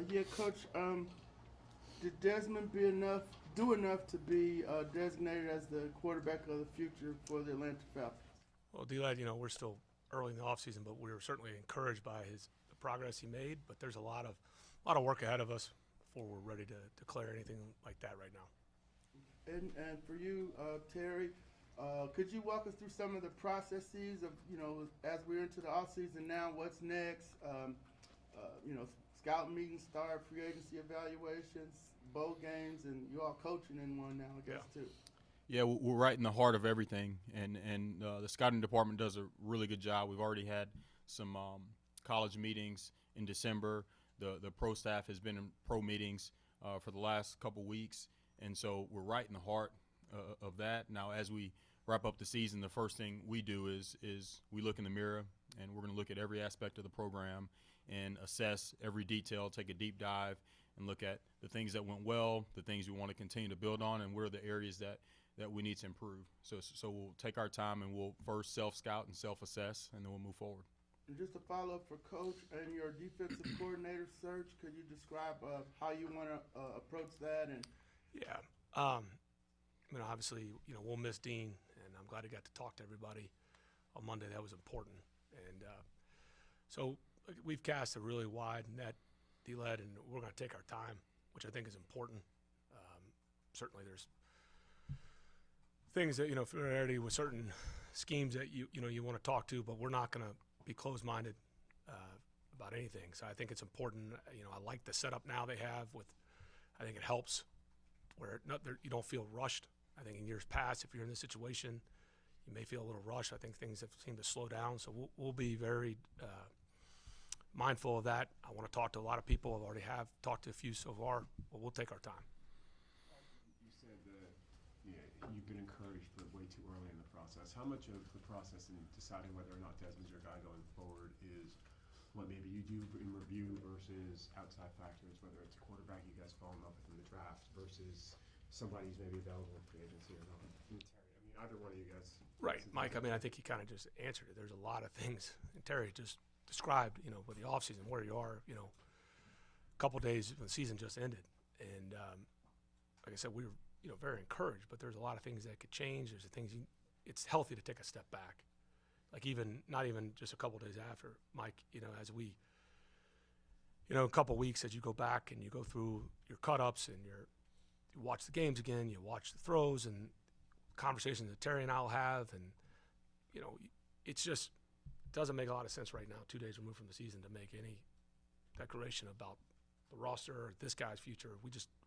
Yeah, Coach. Did Desmond do enough to be designated as the quarterback of the future for the Atlanta Falcons? Well, D-Lad, we're still early in the offseason, but we were certainly encouraged by the progress he made. But there's a lot of work ahead of us before we're ready to declare anything like that right now. And for you, Terry, could you walk us through some of the processes of, as we're into the offseason now, what's next? Scout meetings start, free agency evaluations, bowl games, and you all coaching in one now, I guess, too. Yeah, we're right in the heart of everything, and the scouting department does a really good job. We've already had some college meetings in December. The pro staff has been in pro meetings for the last couple weeks, and so we're right in the heart of that. Now, as we wrap up the season, the first thing we do is we look in the mirror, and we're going to look at every aspect of the program and assess every detail, take a deep dive, and look at the things that went well, the things we want to continue to build on, and where are the areas that we need to improve. So we'll take our time and we'll first self-scout and self-assess, and then we'll move forward. And just a follow-up for Coach and your defensive coordinator search, could you describe how you want to approach that? And yeah, obviously, we'll miss Dean, and I'm glad he got to talk to everybody on Monday. That was important. And so we've cast a really wide net, D-Led, and we're going to take our time, which I think is important. Certainly there's things that, familiarity with certain schemes that you want to talk to, but we're not going to be closed-minded about anything. So I think it's important. I like the setup now they have I think it helps where you don't feel rushed. I think in years past, if you're in this situation, you may feel a little rushed. I think things have seemed to slow down. So we'll be very mindful of that. I want to talk to a lot of people. I already have talked to a few so far, but we'll take our time. You said that you've been encouraged, but way too early in the process. How much of the process in deciding whether or not Desmond's your guy going forward is what maybe you do in review versus outside factors, whether it's a quarterback you guys fall in love with in the draft versus somebody who's maybe available in free agency or not? Terry, either one of you guys. Right, Mike, I think you kind of just answered it. There's a lot of things. And Terry just described, with the offseason, where you are, a couple days when the season just ended. And like I said, we were, very encouraged, but there's a lot of things that could change. There's things it's healthy to take a step back. Like not even just a couple days after, Mike, as we, a couple weeks as you go back and you go through your cut-ups and you watch the games again, you watch the throws and conversations that Terry and I will have, and, it's just doesn't make a lot of sense right now, 2 days removed from the season, to make any declaration about the roster or this guy's future.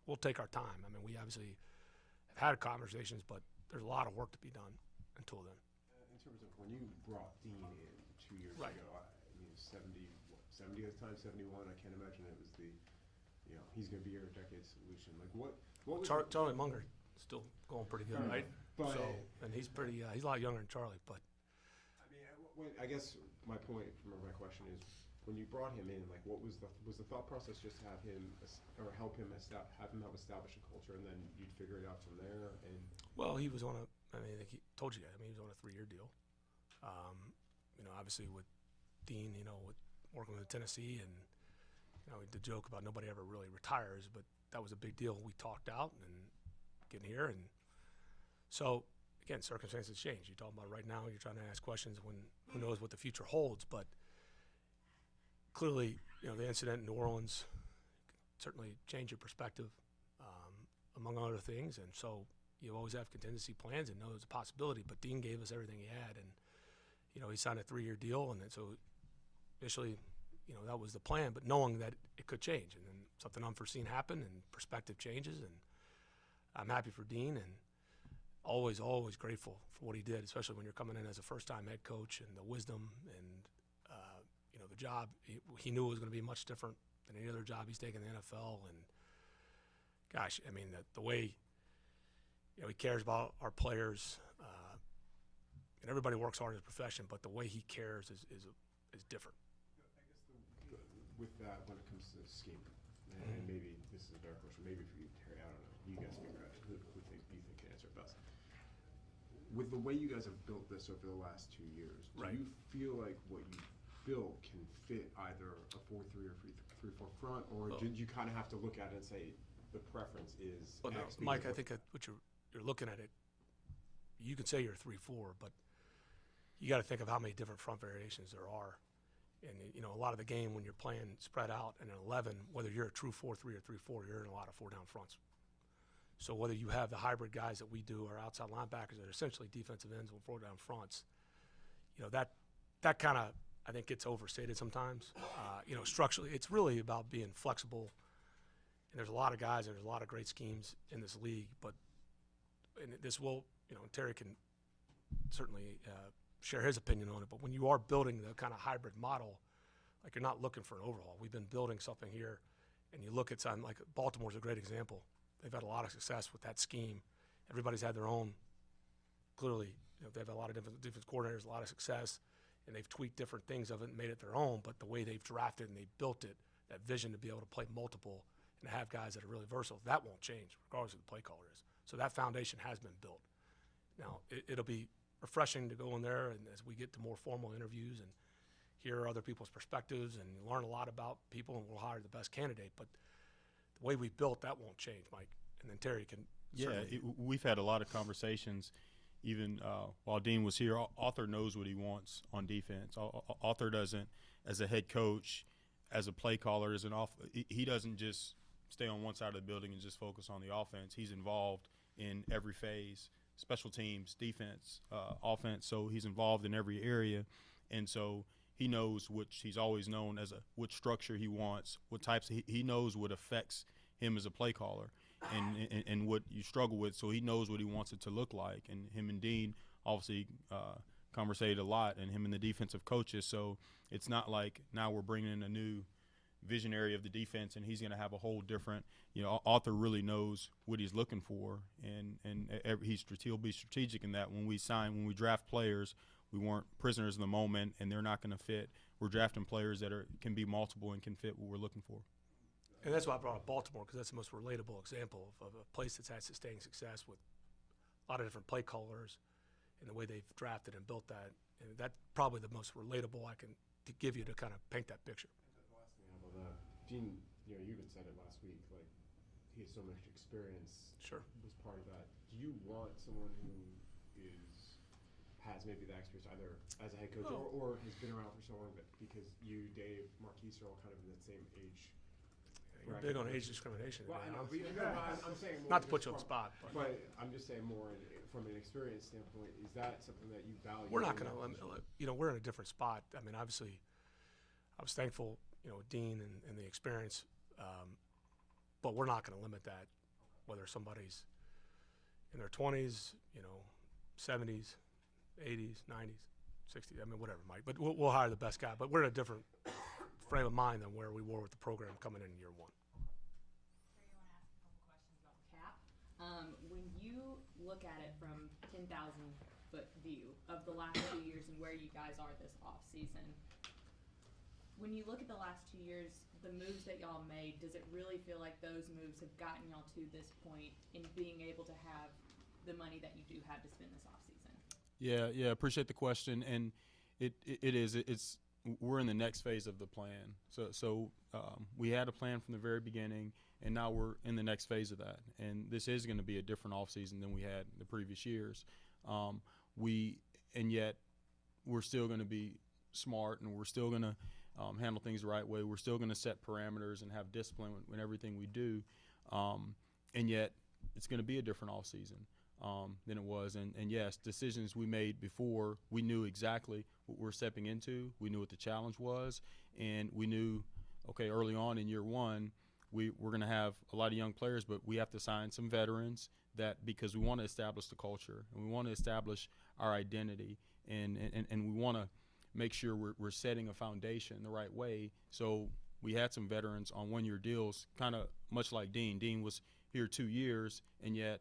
We'll take our time. We obviously have had conversations, but there's a lot of work to be done until then. In terms of when you brought Dean in 2 years right. ago, 70 at the time, 71, I can't imagine it was he's going to be your decade solution. Like what was Charlie Munger still going pretty good, right? But, and he's pretty, he's a lot younger than Charlie, but. I guess my point from my question is, when you brought him in, like, what was the thought process? Just have him or help him have him establish a culture, and then you'd figure it out from there. And well, he was on I think he told you that. He was on a 3-year deal. Obviously with Dean, with working with Tennessee, and the joke about nobody ever really retires, but that was a big deal. We talked out and getting here, and so. Again, circumstances change. You're talking about right now, you're trying to ask questions when who knows what the future holds. But clearly, the incident in New Orleans certainly changed your perspective, among other things. And so you always have contingency plans and know there's a possibility. But Dean gave us everything he had. And, he signed a 3-year deal. And then so initially, that was the plan. But knowing that it could change. And then something unforeseen happened and perspective changes. And I'm happy for Dean. And always grateful for what he did, especially when you're coming in as a first-time head coach, and the wisdom and, the job. He knew it was going to be much different than any other job he's taken in the NFL. And, gosh, the way, he cares about our players. And everybody works hard in his profession, but the way he cares is different. I guess with that, when it comes to the scheme, and maybe this is a better question, maybe for you, Terry, I don't know. You guys figure out who you think can answer it best. With the way you guys have built this over the last 2 years, do right. you feel like what you built can fit either a 4-3 or 3-4 front, or did you kind of have to look at it and say the preference is Well, no, X? Mike, I think that what you're looking at it, you could say you're 3-4, but you got to think of how many different front variations there are. And, you know, a lot of the game when you're playing spread out in an 11, whether you're a true 4-3 or 3-4, you're in a lot of 4-down fronts. So whether you have the hybrid guys that we do or outside linebackers that are essentially defensive ends with 4-down fronts, you know, that kind of, I think, gets overstated sometimes. You know, structurally, it's really about being flexible. And there's a lot of guys and there's a lot of great schemes in this league, but and this will, you know, Terry can certainly share his opinion on it, but when you are building the kind of hybrid model, like you're not looking for an overhaul. We've been building something here, and you look at something like Baltimore's a great example. They've had a lot of success with that scheme. Everybody's had their own, clearly, you know, they've had a lot of different defense coordinators, a lot of success, and they've tweaked different things of it and made it their own, but the way they've drafted and they've built it, that vision to be able to play multiple and to have guys that are really versatile, that won't change regardless of the play caller is. So that foundation has been built. Now, it'll be refreshing to go in there and as we get to more formal interviews and hear other people's perspectives and learn a lot about people, and we'll hire the best candidate. But the way we built, that won't change, Mike. And then Terry can we've had a lot of conversations even while Dean was here. Arthur knows what he wants on defense. Arthur doesn't, as a head coach, as a play caller, he doesn't just stay on one side of the building and just focus on the offense. He's involved in every phase, special teams, defense, offense. So he's involved in every area. And so he knows which he's always known as what structure he wants, what types he knows what affects him as a play caller and what you struggle with. So he knows what he wants it to look like. And him and Dean obviously conversated a lot, and him and the defensive coaches. So it's not like now we're bringing in a new visionary of the defense and he's going to have a whole different, you know, Arthur really knows what he's looking for, and he'll be strategic in that. When we draft players, we weren't prisoners in the moment, and they're not going to fit. We're drafting players that can be multiple and can fit what we're looking for. And that's why I brought up Baltimore, because that's the most relatable example of a place that's had sustained success with a lot of different play callers and the way they've drafted and built that. And that's probably the most relatable I can to give you to kind of paint that picture. The last thing about that, Dean, you know, you even said it last week, like he has so much experience. Sure. Was part of that. Do you want someone who has maybe that experience either as a head coach or has been around for so long that because you, Dave, Marquise are all kind of in that same age? You're big on age discrimination. Well, I know. I'm saying more not to put you on the spot, but I'm just saying more from an experience standpoint. Is that something that you value? We're not going to, you know, we're in a different spot. I mean, obviously, I was thankful, you know, Dean and the experience, but we're not going to limit that, whether somebody's in their 20s, you know, 70s, 80s, 90s, 60s, I mean, whatever, Mike. But we'll hire the best guy. But we're in a different frame of mind than where we were with the program coming in year one. I want to ask a couple questions about the cap. When you look at it from 10,000-foot view of the last 2 years and where you guys are this off season, when you look at the last 2 years, the moves that y'all made, does it really feel like those moves have gotten y'all to this point in being able to have the money that you do have to spend this off season? Yeah, appreciate the question, and it's we're in the next phase of the plan. So we had a plan from the very beginning, and now we're in the next phase of that. And this is going to be a different offseason than we had the previous years. And yet we're still going to be smart, and we're still going to handle things the right way. We're still going to set parameters and have discipline in everything we do. And yet it's going to be a different offseason than it was. And yes, decisions we made before, we knew exactly what we're stepping into. We knew what the challenge was, and we knew, okay, early on in year one, we're going to have a lot of young players, but we have to sign some veterans because we want to establish the culture, and we want to establish our identity, and we want to make sure we're setting a foundation the right way. So we had some veterans on one-year deals, kind of much like Dean. Dean was here 2 years, and yet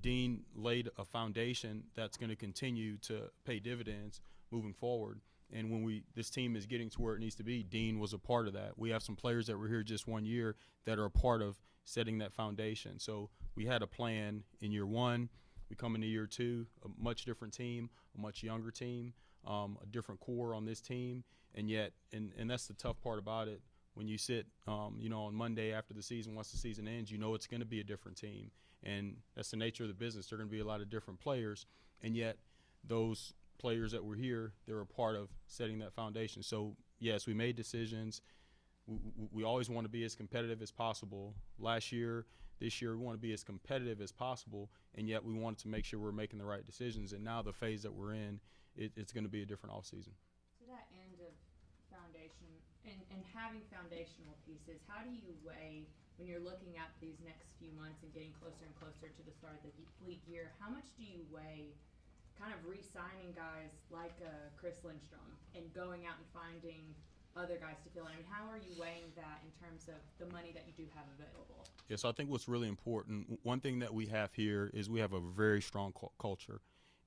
Dean laid a foundation that's going to continue to pay dividends moving forward. And when this team is getting to where it needs to be, Dean was a part of that. We have some players that were here just 1 year that are a part of setting that foundation. So we had a plan in year one. We come into year two, a much different team, a much younger team, a different core on this team. And yet, and that's the tough part about it, when you sit, on Monday after the season, once the season ends, you know it's going to be a different team. And that's the nature of the business. There are going to be a lot of different players. And yet those players that were here, they're a part of setting that foundation. So, yes, we made decisions. We always want to be as competitive as possible. Last year, this year, we want to be as competitive as possible, and yet we wanted to make sure we're making the right decisions. And now the phase that we're in, it's going to be a different offseason. To that end of foundation and having foundational pieces, how do you weigh when you're looking at these next few months and getting closer and closer to the start of the league year, how much do you weigh kind of re-signing guys like Chris Lindstrom and going out and finding other guys to fill in? I mean, how are you weighing that in terms of the money that you do have available? Yes, I think what's really important, one thing that we have here is we have a very strong culture.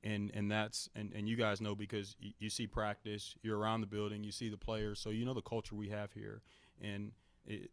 And that's and you guys know because you see practice, you're around the building, you see the players, so you know the culture we have here. And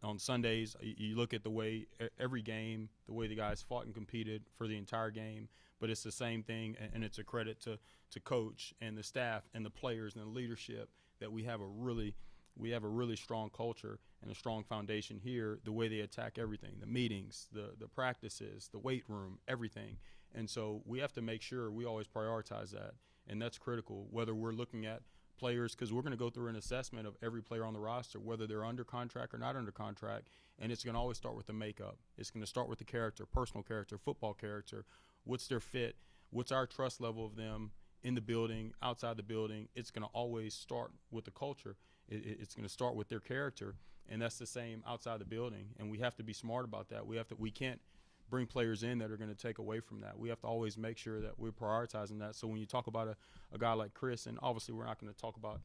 on Sundays, you look at the way every game, the way the guys fought and competed for the entire game, but it's the same thing, and it's a credit to coach and the staff and the players and the leadership that we have a really strong culture and a strong foundation here, the way they attack everything, the meetings, the practices, the weight room, everything. And so we have to make sure we always prioritize that, and that's critical, whether we're looking at players, because we're going to go through an assessment of every player on the roster, whether they're under contract or not under contract, and it's going to always start with the makeup. It's going to start with the character, personal character, football character, what's their fit, what's our trust level of them in the building, outside the building. It's going to always start with the culture. It's going to start with their character, and that's the same outside the building, and we have to be smart about that. We can't bring players in that are going to take away from that. We have to always make sure that we're prioritizing that. So when you talk about a guy like Chris, and obviously we're not going to talk about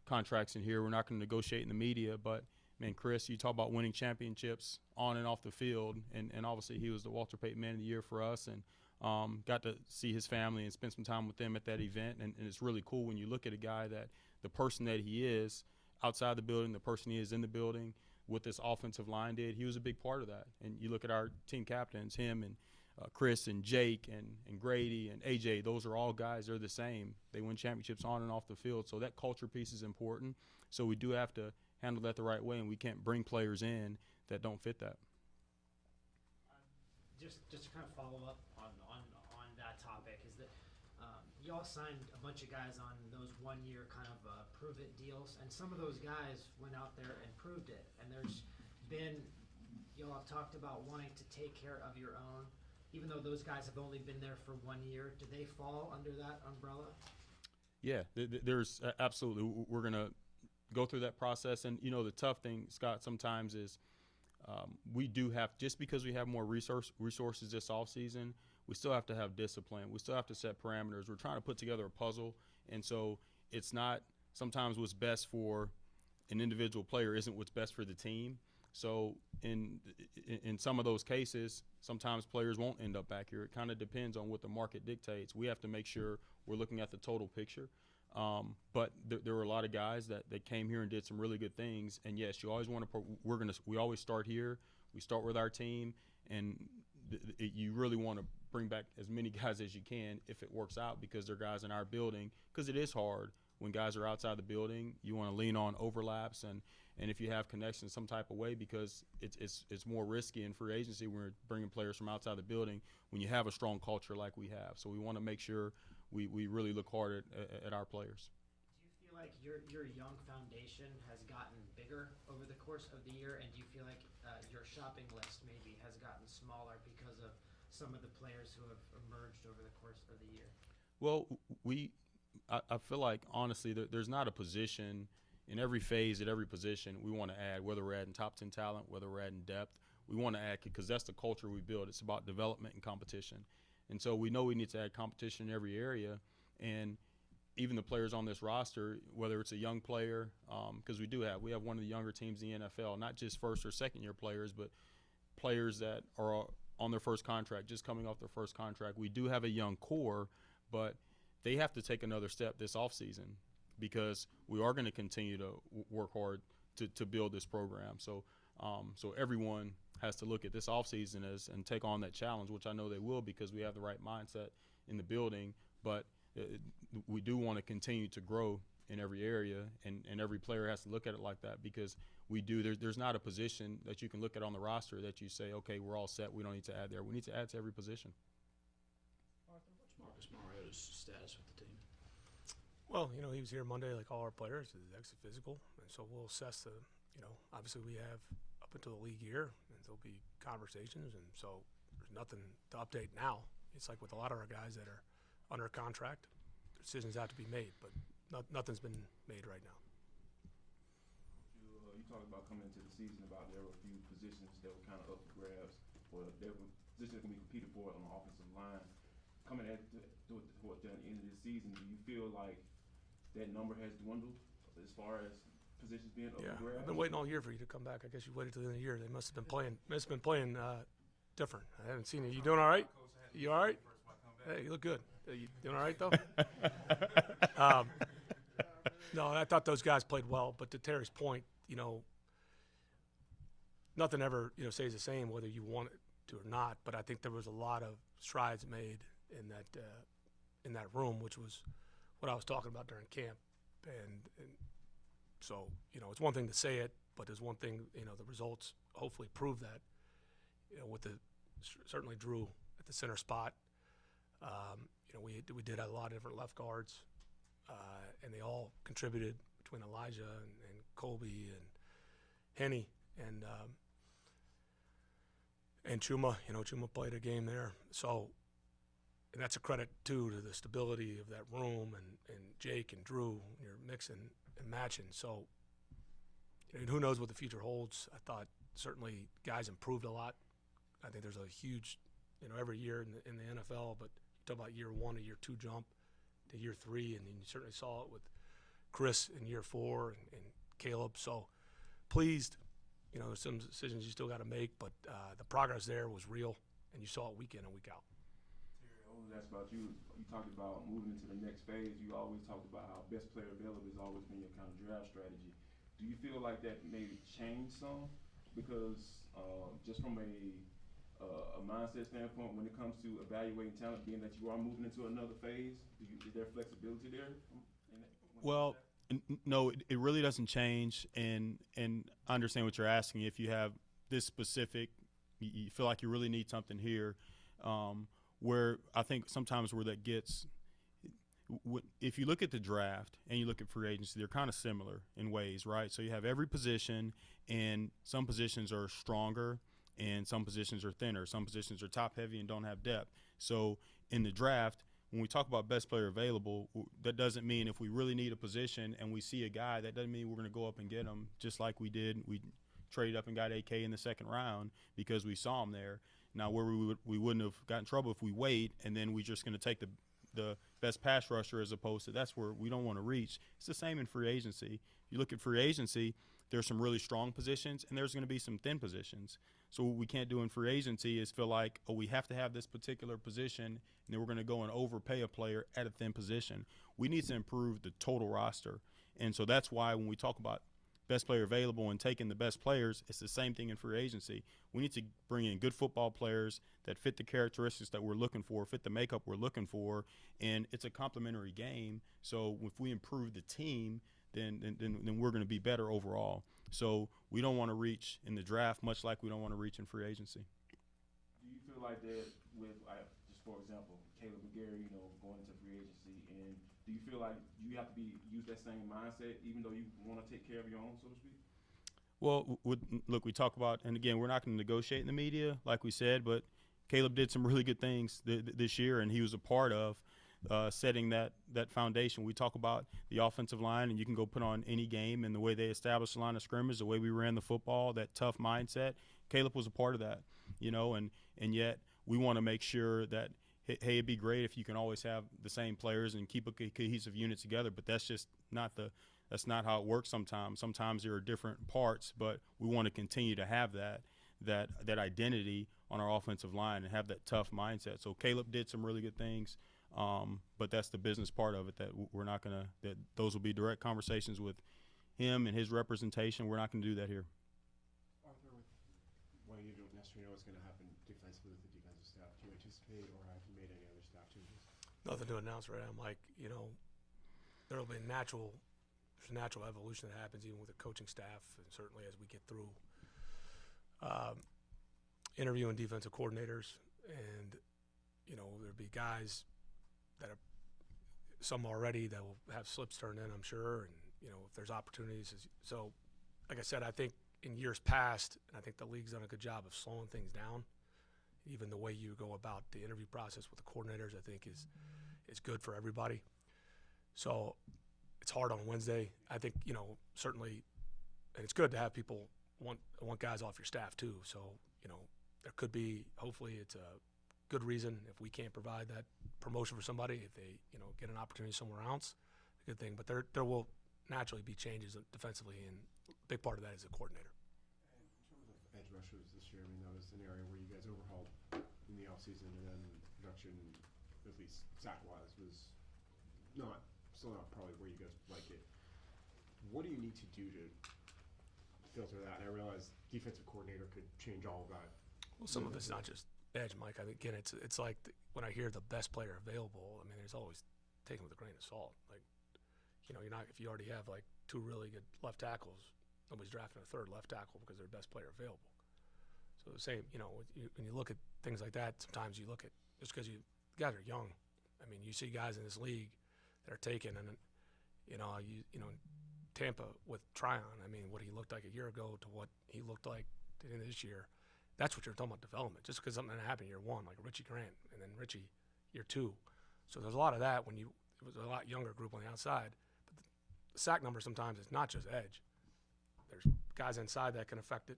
contracts in here, we're not going to negotiate in the media, but man, Chris, you talk about winning championships on and off the field, and obviously he was the Walter Payton Man of the Year for us, and got to see his family and spend some time with them at that event, and it's really cool when you look at a guy that the person that he is outside the building, the person he is in the building, what this offensive line did, he was a big part of that. And you look at our team captains, him and Chris and Jake and Grady and AJ, those are all guys, they're the same. They win championships on and off the field. So that culture piece is important. So we do have to handle that the right way, and we can't bring players in that don't fit that. Just to kind of follow up on that topic, is that y'all signed a bunch of guys on those one-year kind of prove-it deals, and some of those guys went out there and proved it. And there's been, y'all have talked about wanting to take care of your own, even though those guys have only been there for 1 year. Do they fall under that umbrella? Yeah, there's absolutely. We're going to go through that process. And, the tough thing, Scott, sometimes is we do have, just because we have more resources this offseason, we still have to have discipline. We still have to set parameters. We're trying to put together a puzzle. And so it's not sometimes what's best for an individual player isn't what's best for the team. So in some of those cases, sometimes players won't end up back here. It kind of depends on what the market dictates. We have to make sure we're looking at the total picture. But there were a lot of guys that came here and did some really good things. And yes, you always want to. We always start here. We start with our team, and you really want to bring back as many guys as you can if it works out, because they're guys in our building. Because it is hard when guys are outside the building. You want to lean on overlaps and if you have connections some type of way, because it's more risky in free agency when we're bringing players from outside the building when you have a strong culture like we have. So we want to make sure we really look hard at our players. Do you feel like your young foundation has gotten bigger over the course of the year, and do you feel like your shopping list maybe has gotten smaller because of some of the players who have emerged over the course of the year? Well, I feel like, honestly, there's not a position in every phase at every position we want to add, whether we're adding top 10 talent, whether we're adding depth. We want to add, because that's the culture we build. It's about development and competition. And so we know we need to add competition in every area. And even the players on this roster, whether it's a young player, because we have one of the younger teams in the NFL, not just first or second year players, but players that are on their first contract, just coming off their first contract. We do have a young core, but they have to take another step this offseason, because we are going to continue to work hard to build this program. So everyone has to look at this offseason and take on that challenge, which I know they will, because we have the right mindset in the building. But we do want to continue to grow in every area, and every player has to look at it like that, because there's not a position that you can look at on the roster that you say, okay, we're all set, we don't need to add there. We need to add to every position. Arthur, what's Marcus Mariota's status with the team? Well, he was here Monday like all our players. His exit physical, and so we'll assess the. Obviously we have up until the league year, and there'll be conversations, and so there's nothing to update now. It's like with a lot of our guys that are under contract, decisions have to be made, but nothing's been made right now. You talked about coming into the season about there were a few positions that were kind of up for grabs, or there were positions that can be competed for on the offensive line. Coming toward the end of the season, do you feel like that number has dwindled as far as positions being up for grabs? I've been waiting all year for you to come back. I guess you waited till the end of the year. They must have been playing different. I haven't seen it. You doing all right? You all right? Hey, you look good. You doing all right though? No, I thought those guys played well, but to Terry's point, nothing ever stays the same whether you want it to or not. But I think there was a lot of strides made in that room, which was what I was talking about during camp, and so it's one thing to say it, but there's one thing the results hopefully prove that. With certainly Drew at the center spot. We did a lot of different left guards, and they all contributed between Elijah and Colby and Henny and Chuma. Chuma played a game there, so and that's a credit too to the stability of that room and Jake and Drew. You're mixing and matching, so who knows what the future holds. I thought certainly guys improved a lot. I think there's a huge, every year in the NFL, but you talk about year 1 to year 2 jump to year 3, and you certainly saw it with Chris in year 4 and Caleb. So pleased, there's some decisions you still got to make, but the progress there was real, and you saw it week in and week out. Terry, I want to ask about you. You talked about moving into the next phase. You always talked about how best player available has always been your kind of draft strategy. Do you feel like that maybe changed some? Because just from a mindset standpoint, when it comes to evaluating talent, being that you are moving into another phase, is there flexibility there? Well, no, it really doesn't change, and I understand what you're asking. If you have this specific, you feel like you really need something here, where I think sometimes where that gets, if you look at the draft and you look at free agency, they're kind of similar in ways, right? So you have every position, and some positions are stronger and some positions are thinner. Some positions are top heavy and don't have depth. So in the draft, when we talk about best player available, that doesn't mean if we really need a position and we see a guy, that doesn't mean we're going to go up and get him, just like we did. We traded up and got AK in the second round because we saw him there. Now, where we wouldn't have gotten in trouble if we wait and then we're just going to take the best pass rusher, as opposed to that's where we don't want to reach. It's the same in free agency. If you look at free agency, there's some really strong positions and there's going to be some thin positions. So what we can't do in free agency is feel like, oh, we have to have this particular position and then we're going to go and overpay a player at a thin position. We need to improve the total roster. And so that's why when we talk about best player available and taking the best players, it's the same thing in free agency. We need to bring in good football players that fit the characteristics that we're looking for, fit the makeup we're looking for, and it's a complementary game. So if we improve the team, then we're going to be better overall. So we don't want to reach in the draft much like we don't want to reach in free agency. Do you feel like that with, just for example, Caleb McGarry, going into free agency, and do you feel like you have to use that same mindset even though you want to take care of your own, so to speak? Well, look, we talk about, and again, we're not going to negotiate in the media, like we said, but Caleb did some really good things this year, and he was a part of setting that foundation. We talk about the offensive line, and you can go put on any game and the way they established the line of scrimmage, the way we ran the football, that tough mindset. Caleb was a part of that, and yet we want to make sure that, hey, it'd be great if you can always have the same players and keep a cohesive unit together, but that's just that's not how it works sometimes. Sometimes there are different parts, but we want to continue to have that identity on our offensive line and have that tough mindset. So Caleb did some really good things. But that's the business part of it, that we're not going to – that those will be direct conversations with him and his representation. We're not going to do that here. Arthur, well, you don't necessarily know what's going to happen defensively with the defensive staff. Do you anticipate, or have you made any other staff changes? Nothing to announce right now, Mike. There will be natural there's a natural evolution that happens even with the coaching staff, and certainly as we get through interviewing defensive coordinators. And there'll be guys that are some already that will have slips turned in, I'm sure, and if there's opportunities. So like I said, I think in years past, and I think the league's done a good job of slowing things down. Even the way you go about the interview process with the coordinators, I think is good for everybody. So it's hard on Wednesday. I think, certainly, and it's good to have people want guys off your staff too. So, there could be, hopefully it's a good reason if we can't provide that promotion for somebody, if they, get an opportunity somewhere else, a good thing. But there will naturally be changes defensively, and a big part of that is the coordinator. And in terms of edge rushers this year, that was an area where you guys overhauled in the offseason, and then production, at least sack-wise, was still not probably where you guys like it. What do you need to do to filter that? And I realize defensive coordinator could change all of that. Well, some of it's not just edge, Mike. I think, again, it's like when I hear the best player available, I mean, there's always taken with a grain of salt. Like, you're not, if you already have like two really good left tackles, nobody's drafting a third left tackle because they're best player available. So the same, when you look at things like that, sometimes you look at, just because guys are young. I mean, you see guys in this league that are taken, and Tampa with Tryon, I mean, what he looked like a year ago to what he looked like in this year, that's what you're talking about development. Just because something happened year one, like Richie Grant, and then Richie year two. So there's a lot of that when it was a lot younger group on the outside. But the sack number sometimes is not just edge. There's guys inside that can affect it.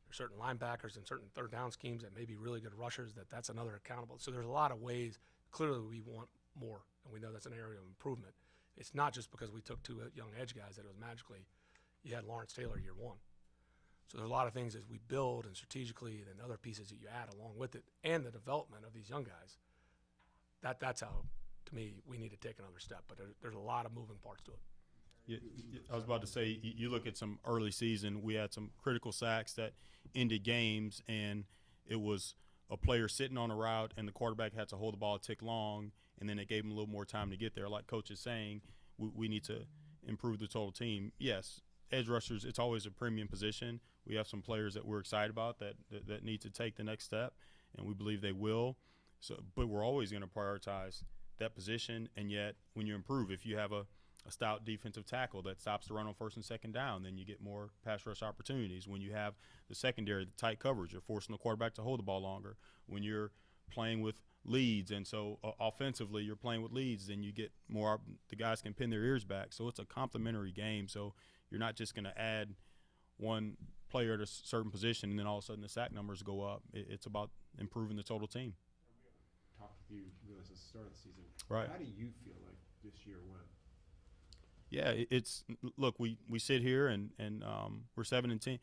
There's certain linebackers and certain third down schemes that may be really good rushers that's another accountable. So there's a lot of ways. Clearly we want more, and we know that's an area of improvement. It's not just because we took two young edge guys that it was magically you had Lawrence Taylor year one. So there's a lot of things as we build and strategically, and other pieces that you add along with it, and the development of these young guys. That's how, to me, we need to take another step. But there's a lot of moving parts to it. Yeah, I was about to say, you look at some early season, we had some critical sacks that ended games, and it was a player sitting on a route and the quarterback had to hold the ball a tick long, and then it gave him a little more time to get there. Like Coach is saying, we need to improve the total team. Yes, edge rushers, it's always a premium position. We have some players that we're excited about that need to take the next step, and we believe they will. So, but we're always going to prioritize that position, and yet when you improve, if you have a stout defensive tackle that stops the run on first and second down, then you get more pass rush opportunities. When you have the secondary, the tight coverage, you're forcing the quarterback to hold the ball longer. When you're playing with leads, and so offensively you're playing with leads, then you get more, the guys can pin their ears back. So it's a complementary game. So you're not just going to add one player at a certain position and then all of a sudden the sack numbers go up. It's about improving the total team. Talked with you really since the start of the season. Right. How do you feel like this year went? Yeah, look, we sit here and we're 7-10.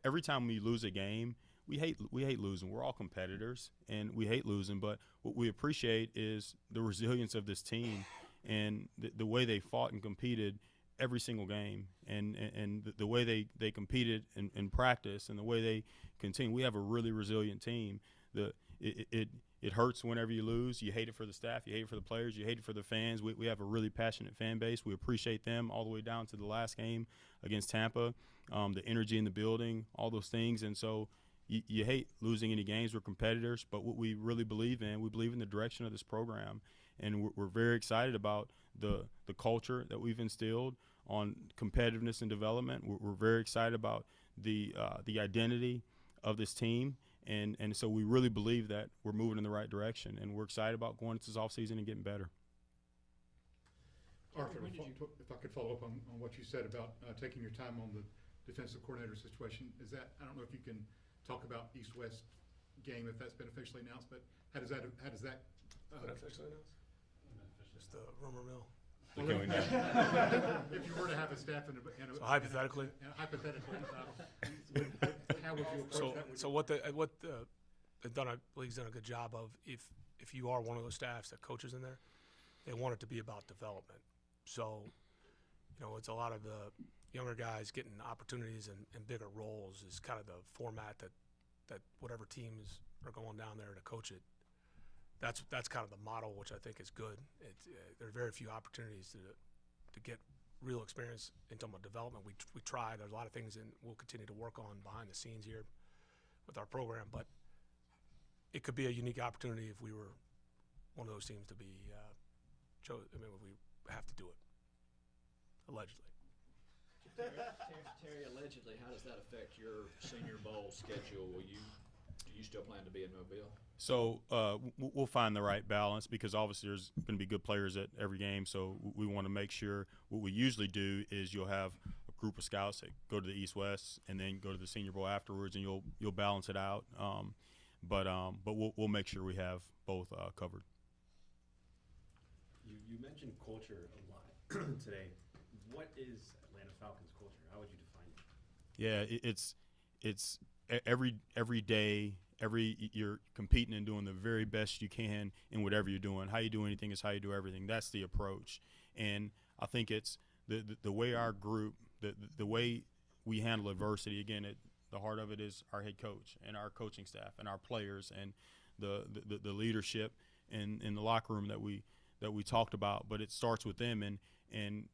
Every time we lose a game, we hate losing. We're all competitors and we hate losing, but what we appreciate is the resilience of this team and the way they fought and competed every single game, and the way they competed in practice, and the way they continue. We have a really resilient team. It hurts whenever you lose. You hate it for the staff. You hate it for the players. You hate it for the fans. We have a really passionate fan base. We appreciate them all the way down to the last game against Tampa, the energy in the building, all those things. And so you hate losing any games. We're competitors, but what we really believe in, we believe in the direction of this program. And we're very excited about the culture that we've instilled on competitiveness and development. We're very excited about the identity of this team. And so we really believe that we're moving in the right direction, and we're excited about going into this offseason and getting better. Arthur, if I could follow up on what you said about taking your time on the defensive coordinator situation, is that, I don't know if you can talk about East-West game, if that's been officially announced, but how does that Officially announced? Just the rumor mill. If if you were to have a staff and So hypothetically? Hypothetically, how would you approach that? So what the league's done a good job of, if you are one of those staffs that coaches in there, they want it to be about development. So, it's a lot of the younger guys getting opportunities and bigger roles is kind of the format that whatever teams are going down there to coach it. That's kind of the model, which I think is good. There are very few opportunities to get real experience in terms of development. We try. There's a lot of things, and we'll continue to work on behind the scenes here with our program. But it could be a unique opportunity if we were one of those teams to be chosen. I mean, we have to do it, allegedly. Terry, allegedly, how does that affect your Senior Bowl schedule? Do you still plan to be in Mobile? So we'll find the right balance because obviously there's going to be good players at every game. So we want to make sure what we usually do is you'll have a group of scouts that go to the East-West and then go to the Senior Bowl afterwards, and you'll balance it out. But we'll make sure we have both covered. You mentioned culture a lot today. What is Atlanta Falcons culture? How would you define it? Yeah, it's every day. You're competing and doing the very best you can in whatever you're doing. How you do anything is how you do everything. That's the approach, and I think it's the way our group, the way we handle adversity. Again, the heart of it is our head coach and our coaching staff and our players and the leadership in the locker room that we talked about. But it starts with them, and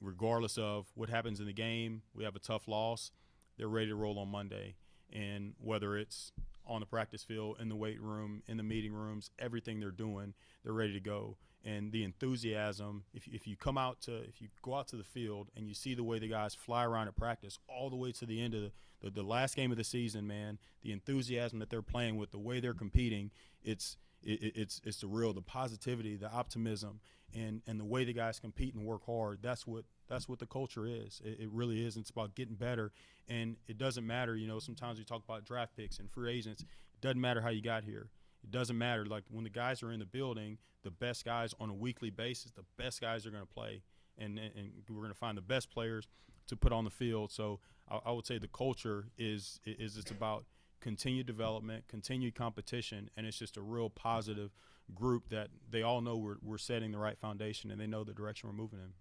regardless of what happens in the game, we have a tough loss, they're ready to roll on Monday, and whether it's on the practice field, in the weight room, in the meeting rooms, everything they're doing, they're ready to go. And the enthusiasm, if you go out to the field and you see the way the guys fly around at practice all the way to the end of the last game of the season, man, the enthusiasm that they're playing with, the way they're competing, it's the positivity, the optimism, and the way the guys compete and work hard. That's what the culture is. It really is. It's about getting better, and it doesn't matter. Sometimes we talk about draft picks and free agents. It doesn't matter how you got here. It doesn't matter. Like when the guys are in the building, the best guys on a weekly basis, the best guys are going to play, and we're going to find the best players to put on the field. So I would say the culture is it's about continued development, continued competition, and it's just a real positive group that they all know we're setting the right foundation and they know the direction we're moving in.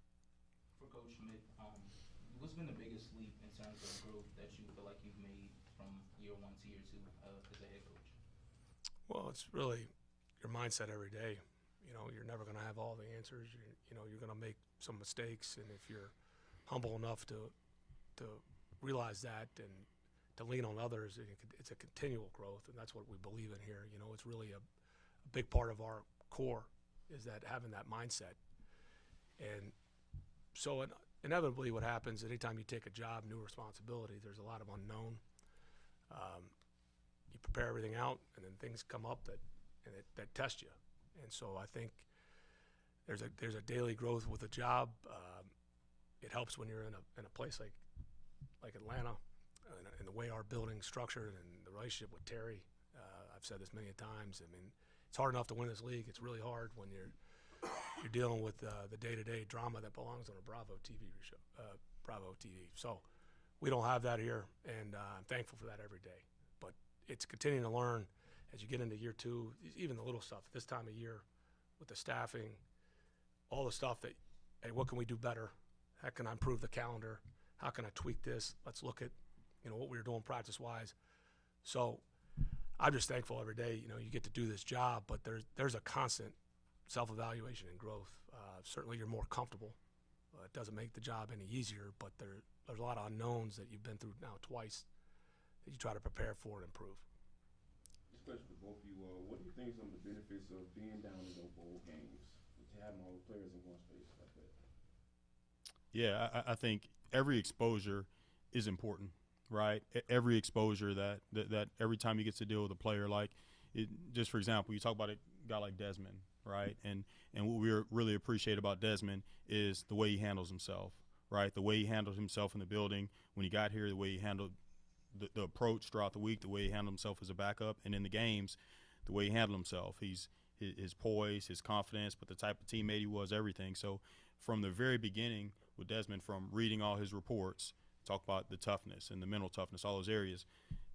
For Coach Schmidt, what's been the biggest leap in terms of growth that you feel like you've made from year 1 to year 2 as a head coach? Well, it's really your mindset every day. You're never going to have all the answers. You're going to make some mistakes, and if you're humble enough to realize that and to lean on others, it's a continual growth, and that's what we believe in here. It's really a big part of our core is that having that mindset. And so inevitably what happens anytime you take a job, new responsibility, there's a lot of unknown. You prepare everything out, and then things come up that test you. And so I think there's a daily growth with a job. It helps when you're in a place like Atlanta, and the way our building's structured and the relationship with Terry. I've said this many times. I mean, it's hard enough to win this league. It's really hard when you're dealing with the day-to-day drama that belongs on a Bravo TV show, Bravo TV. So we don't have that here, and I'm thankful for that every day. But it's continuing to learn as you get into year 2, even the little stuff this time of year with the staffing, all the stuff that, hey, what can we do better? How can I improve the calendar? How can I tweak this? Let's look at, what we were doing practice-wise. So I'm just thankful every day, you get to do this job, but there's a constant self-evaluation and growth. Certainly you're more comfortable. It doesn't make the job any easier, but there's a lot of unknowns that you've been through now twice that you try to prepare for and improve. This question for both of you. What do you think are some of the benefits of being down in those bowl games, to having all the players in one space like that? Yeah, I think every exposure is important, right? Every exposure that every time you get to deal with a player, like just for example, you talk about a guy like Desmond, right? And what we really appreciate about Desmond is the way he handles himself, right? The way he handled himself in the building when he got here, the way he handled the approach throughout the week, the way he handled himself as a backup, and in the games, the way he handled himself. His poise, his confidence, but the type of teammate he was, everything. So from the very beginning with Desmond, from reading all his reports, talk about the toughness and the mental toughness, all those areas.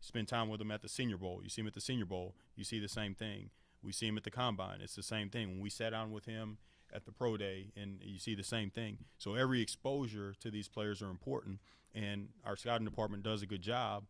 Spend time with him at the Senior Bowl. You see him at the Senior Bowl, you see the same thing. We see him at the Combine. It's the same thing. When we sat down with him at the Pro Day, and you see the same thing. So every exposure to these players are important, and our scouting department does a good job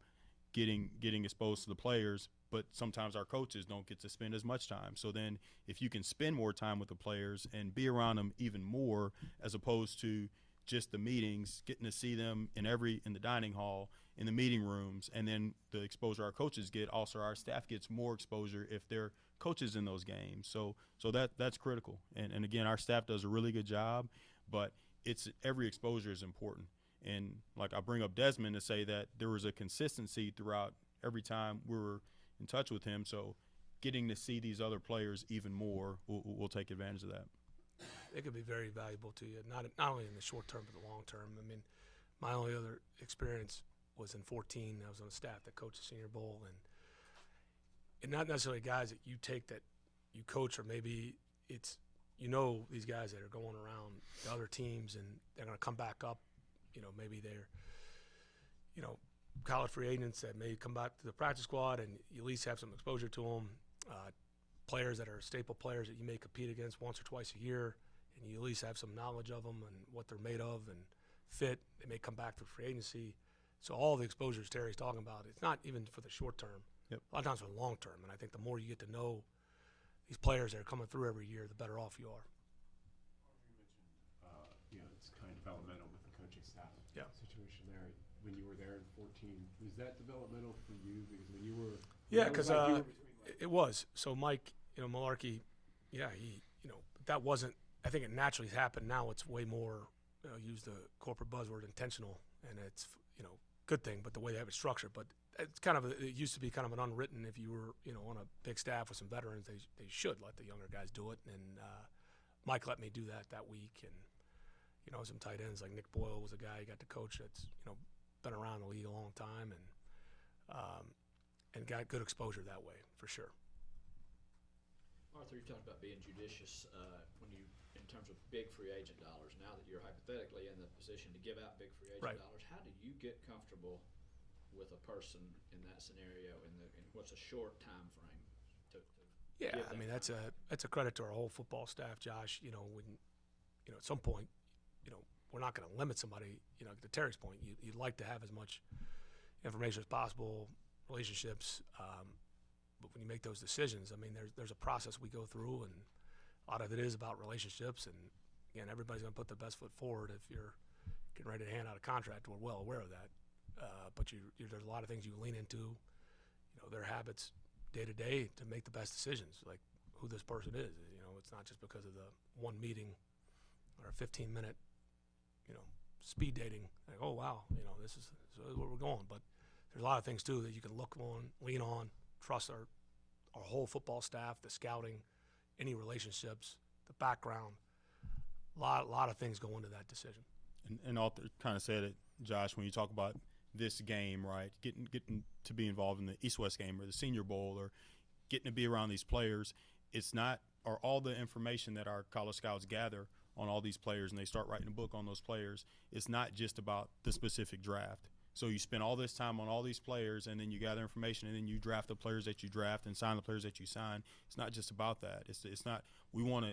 getting exposed to the players, but sometimes our coaches don't get to spend as much time. So then if you can spend more time with the players and be around them even more, as opposed to just the meetings, getting to see them in the dining hall, in the meeting rooms, and then the exposure our coaches get. Also, our staff gets more exposure if they're coaches in those games. So that's critical. And again, our staff does a really good job, but every exposure is important. And like I bring up Desmond to say that there was a consistency throughout every time we were in touch with him. So getting to see these other players even more, we'll take advantage of that. It could be very valuable to you, not only in the short term but the long term. I mean, my only other experience was in 2014. I was on a staff that coached the Senior Bowl, and not necessarily guys that you take that you coach, or maybe it's these guys that are going around the other teams and they're going to come back up. Maybe they're college free agents that may come back to the practice squad, and you at least have some exposure to them. Players that are staple players that you may compete against once or twice a year, and you at least have some knowledge of them and what they're made of and fit. They may come back through free agency. So all the exposures Terry's talking about, it's not even for the short term. Yep. A lot of times for the long term. And I think the more you get to know these players that are coming through every year, the better off you are. You mentioned, it's kind of developmental with the coaching staff situation there. When you were there in 2014, was that developmental for you? Because when you were because it was. So Mike, Malarkey, that wasn't. I think it naturally happened. Now it's way more. Use the corporate buzzword intentional, and it's good thing. But the way they have it structured, but it's it used to be kind of an unwritten. If you were on a big staff with some veterans, they should let the younger guys do it. And Mike let me do that week, and some tight ends like Nick Boyle was a guy he got to coach that's been around the league a long time, and got good exposure that way for sure. Arthur, you talked about being judicious in terms of big free agent dollars. Now that you're hypothetically in the position to give out big free agent dollars, how do you get comfortable with a person in that scenario in what's a short time frame? I mean that's a credit to our whole football staff, Josh. When at some point, we're not going to limit somebody. To Terry's point, you'd like to have as much information as possible, relationships. But when you make those decisions, I mean, there's a process we go through, and a lot of it is about relationships. And again, everybody's going to put their best foot forward. If you're getting ready to hand out a contract, we're well aware of that. But there's a lot of things you lean into, their habits day to day to make the best decisions, like who this person is. It's not just because of the one meeting or a 15-minute, speed dating. Like, oh wow, this is where we're going. But there's a lot of things too that you can look on, lean on, trust our whole football staff, the scouting, any relationships, the background. A lot of things go into that decision. And Arthur kind of said it, Josh, when you talk about this game, right? Getting to be involved in the East-West game or the Senior Bowl, or getting to be around these players. It's not, or all the information that our college scouts gather on all these players, and they start writing a book on those players. It's not just about the specific draft. So you spend all this time on all these players, and then you gather information, and then you draft the players that you draft and sign the players that you sign. It's not just about that. It's not. We want to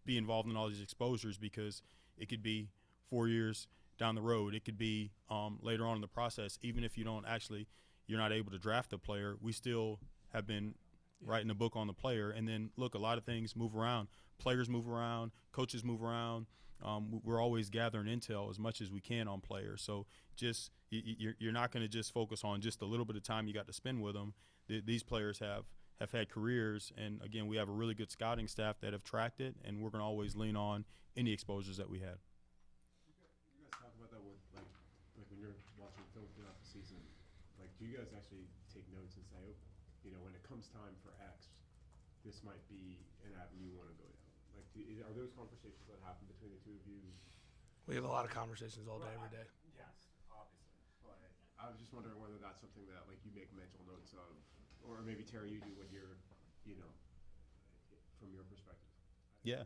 be involved in all these exposures because it could be 4 years down the road. It could be later on in the process. Even if you're not able to draft the player, we still have been writing a book on the player. And then look, a lot of things move around. Players move around, coaches move around. We're always gathering intel as much as we can on players. So just you're not going to just focus on just a little bit of time you got to spend with them. These players have had careers, and again, we have a really good scouting staff that have tracked it, and we're going to always lean on any exposures that we had. You guys talk about that with like when you're watching film throughout the season. Like, do you guys actually take notes and say, oh, when it comes time for X, this might be an avenue you want to go down? Like, are those conversations that happen between the two of you? We have a lot of conversations all day, every day. Yes, obviously. But I was just wondering whether that's something that like you make mental notes of, or maybe Terry, you do when you're, from your perspective. Yeah.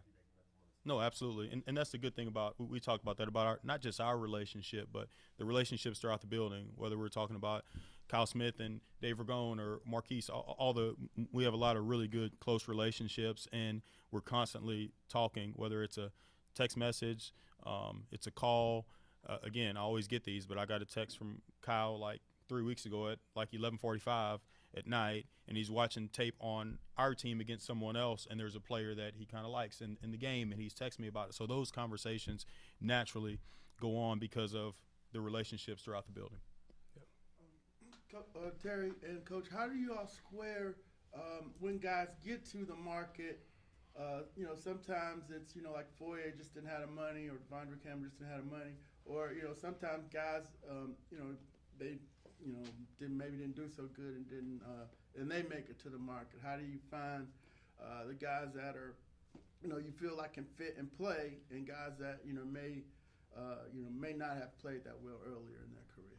No, absolutely. And that's the good thing about, we talk about that, about not just our relationship, but the relationships throughout the building, whether we're talking about Kyle Smith and Dave Ragone or Marquise, we have a lot of really good, close relationships, and we're constantly talking, whether it's a text message, it's a call. Again, I always get these, but I got a text from Kyle like 3 weeks ago at like 11:45 at night, and he's watching tape on our team against someone else, and there's a player that he kind of likes in the game, and he's texting me about it. So those conversations naturally go on because of the relationships throughout the building. Terry and Coach, how do you all square when guys get to the market? Sometimes it's, like Foyer just didn't have the money, or Devondre Campbell just didn't have the money, or, sometimes guys, they, maybe didn't do so good and didn't, and they make it to the market. How do you find the guys that are, you feel like can fit and play, and guys that, may not have played that well earlier in their career?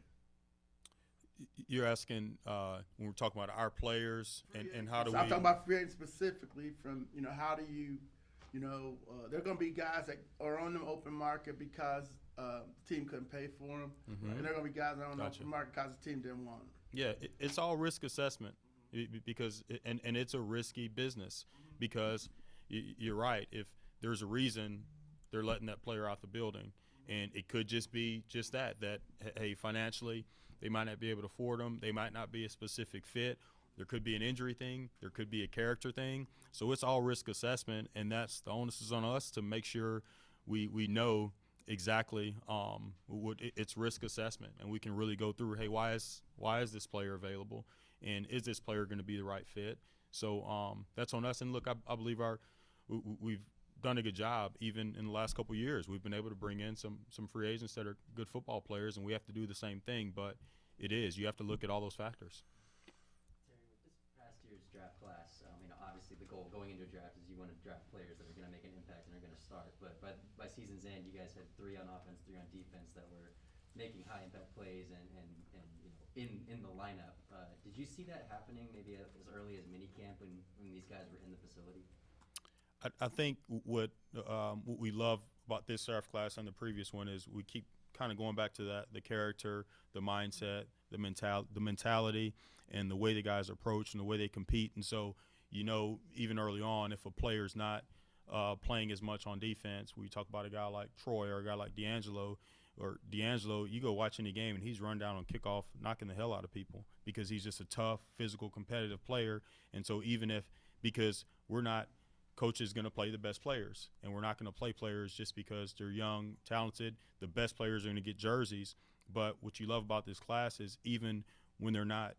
You're asking when we're talking about our players and how do we? I'm talking about free agents specifically. From how do you, there are going to be guys that are on the open market because the team couldn't pay for them, and there are going to be guys that are on the open market because the team didn't want them. Yeah, it's all risk assessment because and it's a risky business because you're right. If there's a reason they're letting that player out the building, and it could just be just that hey, financially they might not be able to afford them. They might not be a specific fit. There could be an injury thing. There could be a character thing. So it's all risk assessment, and that's the onus is on us to make sure we know exactly what it's risk assessment, and we can really go through. Hey, why is this player available, and is this player going to be the right fit? So that's on us. And look, I believe we've done a good job. Even in the last couple of years, we've been able to bring in some free agents that are good football players, and we have to do the same thing. But you have to look at all those factors. Terry, with this past year's draft class, obviously the goal going into a draft is you want to draft players that are going to make an impact and are going to start. But by season's end, you guys had 3 on offense, 3 on defense that were making high impact plays and in the lineup. Did you see that happening maybe as early as minicamp when these guys were in the facility? I think what we love about this draft class and the previous one is we keep kind of going back to that, the character, the mindset, the mentality, and the way the guys approach and the way they compete. And so, even early on, if a player's not playing as much on defense, we talk about a guy like Troy or a guy like D'Angelo, you go watch any game and he's run down on kickoff, knocking the hell out of people because he's just a tough, physical, competitive player. And so because we're not – coach is going to play the best players, and we're not going to play players just because they're young, talented. The best players are going to get jerseys. But what you love about this class is even when they're not,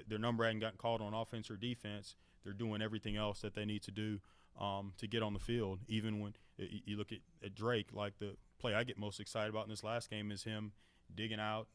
their number hadn't gotten called on offense or defense, they're doing everything else that they need to do to get on the field. Even when you look at Drake, like the play I get most excited about in this last game is him digging out,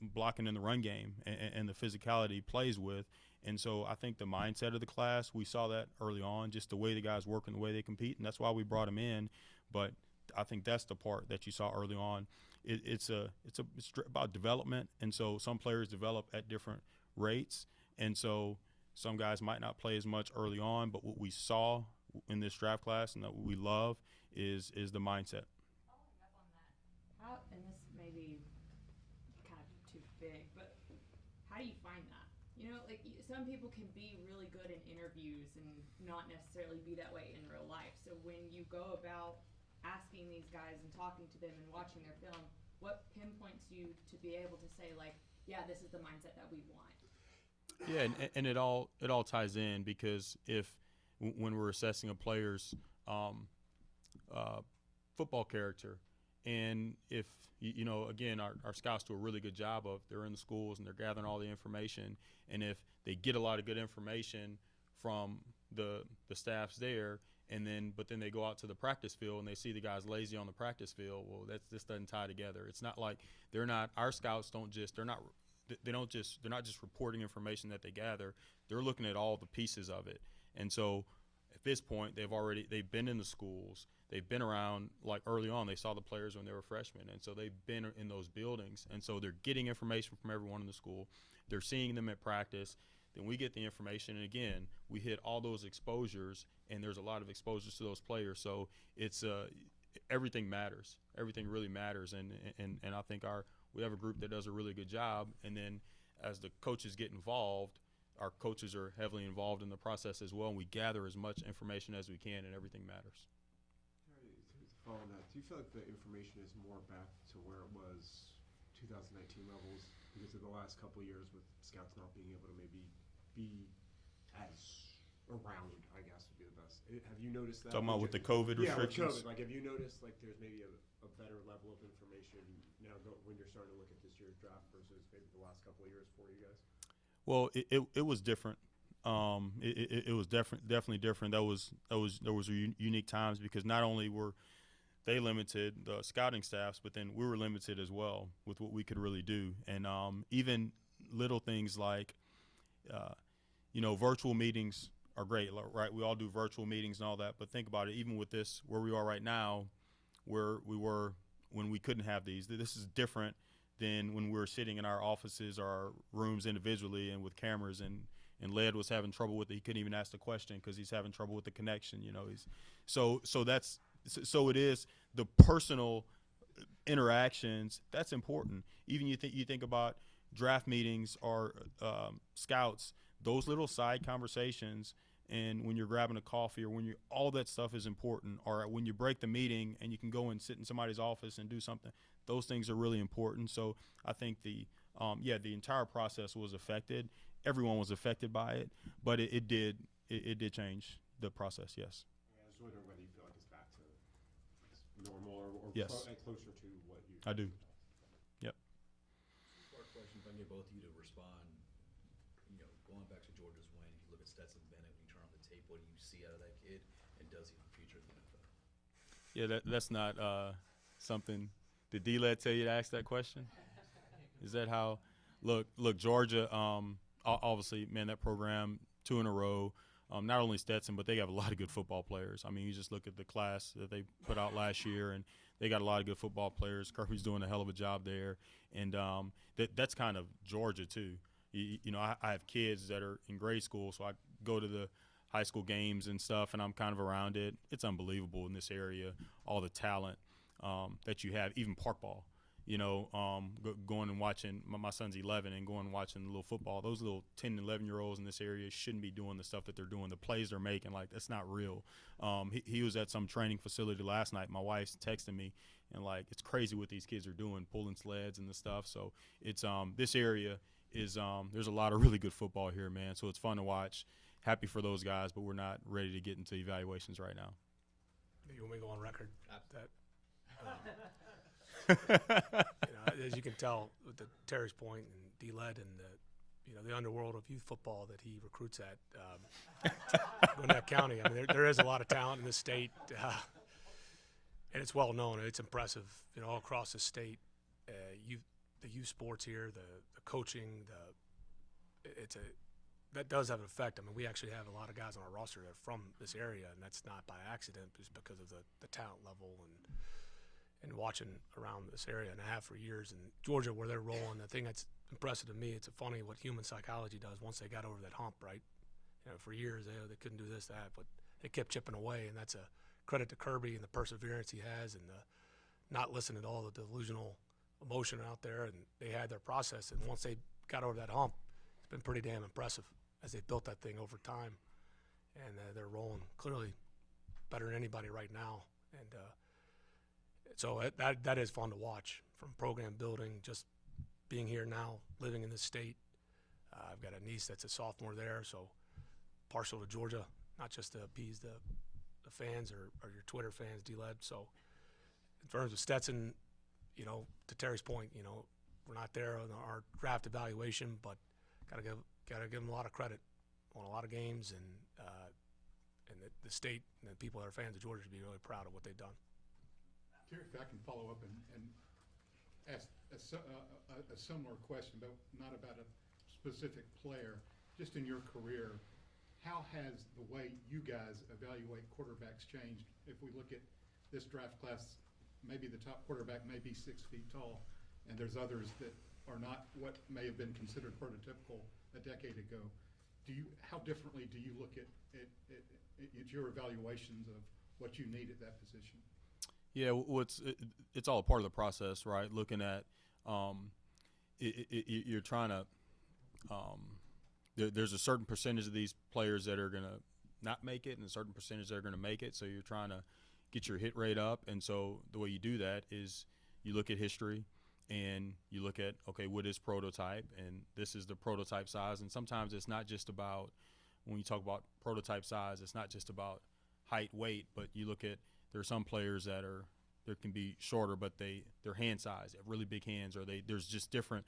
blocking in the run game, and the physicality he plays with. And so I think the mindset of the class, we saw that early on, just the way the guys work and the way they compete, and that's why we brought them in. But I think that's the part that you saw early on. It's about development, and so some players develop at different rates, and so some guys might not play as much early on. But what we saw in this draft class and that we love is the mindset. Following up on that, and this may be kind of too big, but how do you find that? Some people can be really good in interviews and not necessarily be that way in real life. So when you go about asking these guys and talking to them and watching their film, what pinpoints you to be able to say, like, yeah, this is the mindset that we want? Yeah, and it all ties in because when we're assessing a player's football character, and if again, our scouts do a really good job of they're in the schools and they're gathering all the information, and if they get a lot of good information from the staffs there, but then they go out to the practice field and they see the guys lazy on the practice field, well, this doesn't tie together. It's not like our scouts they're not just reporting information that they gather. They're looking at all the pieces of it. And so at this point, they've been in the schools. They've been around, like early on, they saw the players when they were freshmen. And so they've been in those buildings. And so they're getting information from everyone in the school. They're seeing them at practice. Then we get the information. And again, we hit all those exposures, and there's a lot of exposures to those players. So it's everything matters. Everything really matters. And I think we have a group that does a really good job. And then as the coaches get involved, our coaches are heavily involved in the process as well, and we gather as much information as we can, and everything matters. Terry, to follow that, do you feel like the information is more back to where it was 2019 levels because of the last couple of years with scouts not being able to maybe be as around, I guess would be the best. Have you noticed that? Talking about with the COVID Yeah, with restrictions? COVID. Like, have you noticed like there's maybe a better level of information now when you're starting to look at this year's draft versus maybe the last couple of years for you guys? Well, it was different. It was definitely different. There was unique times because not only were they limited the scouting staffs, but then we were limited as well with what we could really do. And even little things like, virtual meetings are great, right? We all do virtual meetings and all that. But think about it, even with this, where we are right now, where we were when we couldn't have these. This is different than when we were sitting in our offices or our rooms individually and with cameras. And Led was having trouble with it. He couldn't even ask the question because he's having trouble with the connection. So it is the personal interactions that's important. Even you think about draft meetings or scouts, those little side conversations, and when you're grabbing a coffee or all that stuff is important. Or when you break the meeting and you can go and sit in somebody's office and do something, those things are really important. So I think the entire process was affected. Everyone was affected by it, but it did change the process. Yes. I was wondering whether you feel like it's back to normal or Yes. Closer to what you. I do. Yep. Two-part question, if I can get both of you to respond. Going back to Georgia's win, if you look at Stetson Bennett, when you turn on the tape, what do you see out of that kid, and does he have a future in the NFL? Yeah, that's not something. Did D-Led tell you to ask that question? Is that how? Look, Georgia. Obviously, man, that program 2 in a row. Not only Stetson, but they have a lot of good football players. I mean, you just look at the class that they put out last year, and they got a lot of good football players. Kirby's doing a hell of a job there, and that's kind of Georgia too. I have kids that are in grade school, so I go to the high school games and stuff, and I'm kind of around it. It's unbelievable in this area, all the talent that you have, even park ball. Going and watching, my son's 11 and going and watching a little football. Those little 10 and 11-year-olds in this area shouldn't be doing the stuff that they're doing. The plays they're making, like, that's not real. He was at some training facility last night. My wife's texting me, and, like, it's crazy what these kids are doing, pulling sleds and the stuff. So it's this area is there's a lot of really good football here, man. So it's fun to watch. Happy for those guys, but we're not ready to get into evaluations right now. You want me to go on record? As you can tell with the Terry's point and D-Led and the underworld of youth football that he recruits at Gwinnett County. I mean, there is a lot of talent in this state, and it's well known. It's impressive, all across the state. The youth sports here, the coaching, that does have an effect. I mean, we actually have a lot of guys on our roster that are from this area, and that's not by accident. It's because of the talent level and watching around this area, and I have for years. And Georgia, where they're rolling, the thing that's impressive to me, it's funny what human psychology does once they got over that hump, right? For years they couldn't do this, that, but they kept chipping away, and that's a credit to Kirby and the perseverance he has and the not listening to all the delusional emotion out there, and they had their process. And once they got over that hump, it's been pretty damn impressive as they built that thing over time, and they're rolling clearly better than anybody right now. And so that is fun to watch, from program building, just being here now, living in this state. I've got a niece that's a sophomore there, so partial to Georgia, not just to appease the fans or your Twitter fans, D-Led. So in terms of Stetson, to Terry's point, we're not there on our draft evaluation, but gotta give him a lot of credit on a lot of games, and the state and the people that are fans of Georgia should be really proud of what they've done. Terry, if I can follow up and ask a similar question, but not about a specific player. Just in your career, how has the way you guys evaluate quarterbacks changed? If we look at this draft class, maybe the top quarterback may be 6 feet tall, and there's others that are not what may have been considered prototypical a decade ago. How differently do you look at your evaluations of what you need at that position? Yeah, it's all a part of the process, right? Looking at you're trying to there's a certain percentage of these players that are going to not make it and a certain percentage that are going to make it, so you're trying to get your hit rate up. And so the way you do that is you look at history and you look at, okay, what is prototype, and this is the prototype size. And sometimes it's not just about when you talk about prototype size, it's not just about height, weight, but you look at there are some players that can be shorter, but their hand size, they have really big hands, or there's just different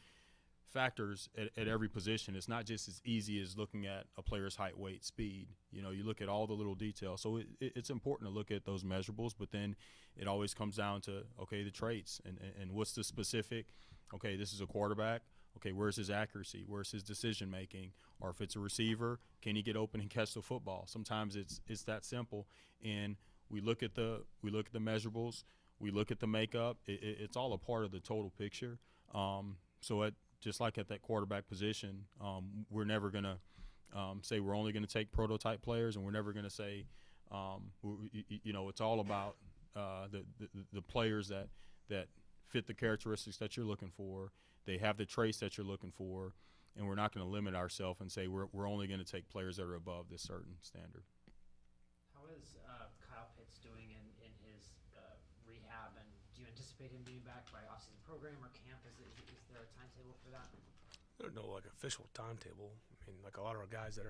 factors at every position. It's not just as easy as looking at a player's height, weight, speed. You know, you look at all the little details. So it's important to look at those measurables, but then it always comes down to, okay, the traits and what's the specific. Okay, this is a quarterback. Okay, where's his accuracy? Where's his decision making? Or if it's a receiver, can he get open and catch the football? Sometimes it's that simple. And we look at the measurables. We look at the makeup. It's all a part of the total picture. Just like at that quarterback position, we're never going to say we're only going to take prototype players, and we're never going to say, it's all about the players that fit the characteristics that you're looking for. They have the traits that you're looking for, and we're not going to limit ourselves and say we're only going to take players that are above this certain standard. How is Kyle Pitts doing in his rehab, and do you anticipate him being back by off-season program or camp? Is there a timetable for that? There's no official timetable. I mean, like a lot of our guys that